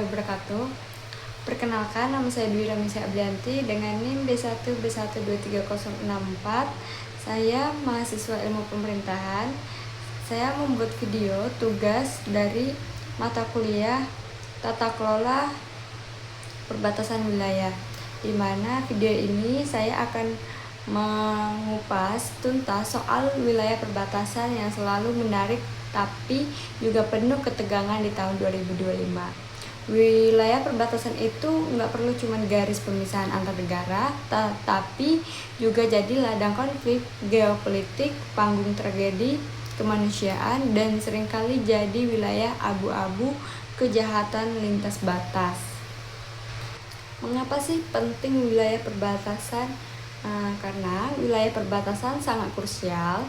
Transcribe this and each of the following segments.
warahmatullahi wabarakatuh. Perkenalkan, nama saya Dwi Ramisa Ablianti dengan NIM B1B12304. Saya mahasiswa ilmu pemerintahan. Saya membuat video tugas dari mata kuliah Tata Kelola Perbatasan Wilayah, di mana video ini saya akan mengupas tuntas soal wilayah perbatasan yang selalu menarik tapi juga penuh ketegangan di tahun 2025. Wilayah perbatasan itu nggak perlu cuma garis pemisahan antar negara, tapi juga jadi ladang konflik geopolitik, panggung tragedi kemanusiaan, dan seringkali jadi wilayah abu-abu kejahatan lintas batas. Mengapa sih penting wilayah perbatasan? Karena wilayah perbatasan sangat krusial,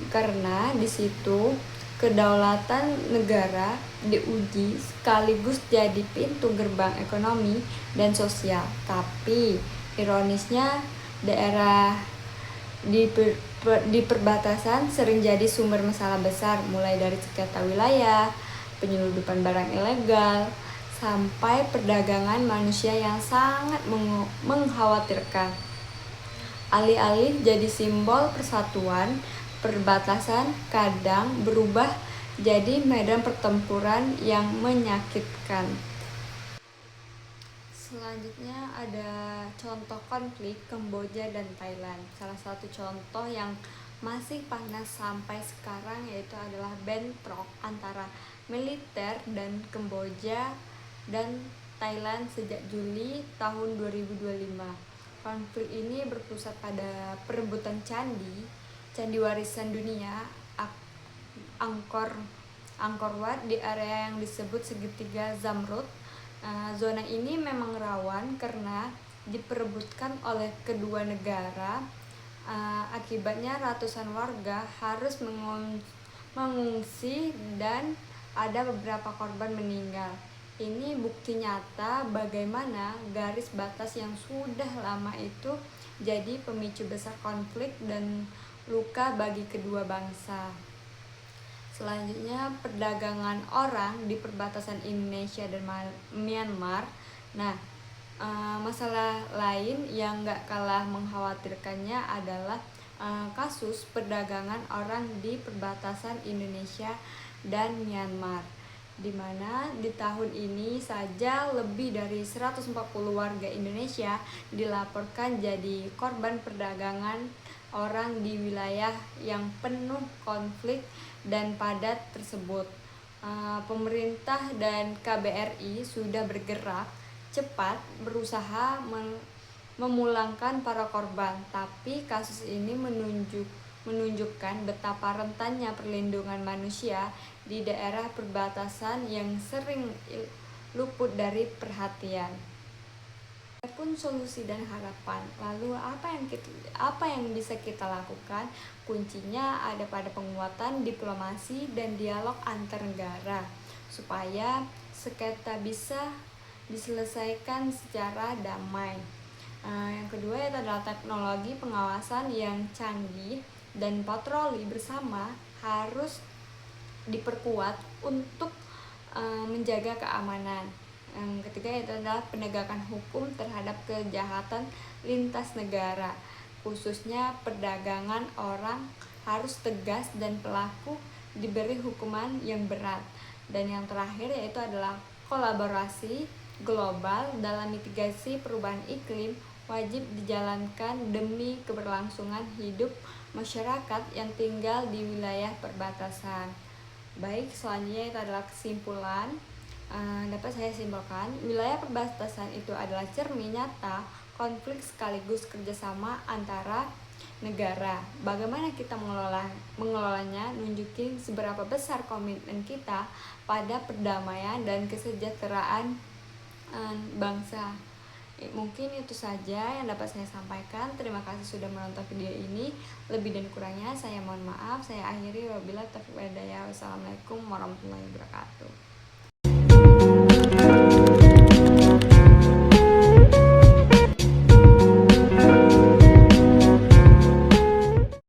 karena di situ kedaulatan negara diuji sekaligus jadi pintu gerbang ekonomi dan sosial. Tapi ironisnya daerah di perbatasan sering jadi sumber masalah besar, mulai dari sengketa wilayah, penyeludupan barang ilegal, sampai perdagangan manusia yang sangat mengkhawatirkan. Alih-alih jadi simbol persatuan, perbatasan kadang berubah jadi medan pertempuran yang menyakitkan. Selanjutnya ada contoh konflik Kamboja dan Thailand. Salah satu contoh yang masih panas sampai sekarang yaitu adalah bentrok antara militer dan Kamboja dan Thailand sejak Juli tahun 2025. Konflik ini berpusat pada perebutan candi warisan dunia Angkor Wat di area yang disebut segitiga Zamrud. Zona ini memang rawan karena diperebutkan oleh kedua negara. Akibatnya ratusan warga harus mengungsi dan ada beberapa korban meninggal. Ini bukti nyata bagaimana garis batas yang sudah lama itu jadi pemicu besar konflik dan luka bagi kedua bangsa. Selanjutnya, perdagangan orang di perbatasan Indonesia dan Myanmar. Masalah lain yang gak kalah mengkhawatirkannya adalah kasus perdagangan orang di perbatasan Indonesia dan Myanmar, di mana di tahun ini saja lebih dari 140 warga Indonesia dilaporkan jadi korban perdagangan orang di wilayah yang penuh konflik dan padat tersebut. Pemerintah dan KBRI sudah bergerak cepat berusaha memulangkan para korban, tapi kasus ini menunjukkan betapa rentannya perlindungan manusia di daerah perbatasan yang sering luput dari perhatian. Adapun solusi dan harapan, lalu apa yang bisa kita lakukan? Kuncinya ada pada penguatan diplomasi dan dialog antar negara supaya sengketa bisa diselesaikan secara damai. Yang kedua itu adalah teknologi pengawasan yang canggih dan patroli bersama harus diperkuat untuk menjaga keamanan. Yang ketiga itu adalah penegakan hukum terhadap kejahatan lintas negara, khususnya perdagangan orang harus tegas dan pelaku diberi hukuman yang berat. Dan yang terakhir yaitu adalah kolaborasi global dalam mitigasi perubahan iklim wajib dijalankan demi keberlangsungan hidup masyarakat yang tinggal di wilayah perbatasan. Baik, selanjutnya itu adalah kesimpulan. Dapat saya simpulkan, wilayah perbatasan itu adalah cermin nyata konflik sekaligus kerjasama antara negara. Bagaimana kita mengelolanya, nunjukin seberapa besar komitmen kita pada perdamaian dan kesejahteraan bangsa. Mungkin itu saja yang dapat saya sampaikan. Terima kasih sudah menonton video ini. Lebih dan kurangnya saya mohon maaf. Saya akhiri, wabillahi taufiq wal hidayah. Wassalamualaikum warahmatullahi wabarakatuh.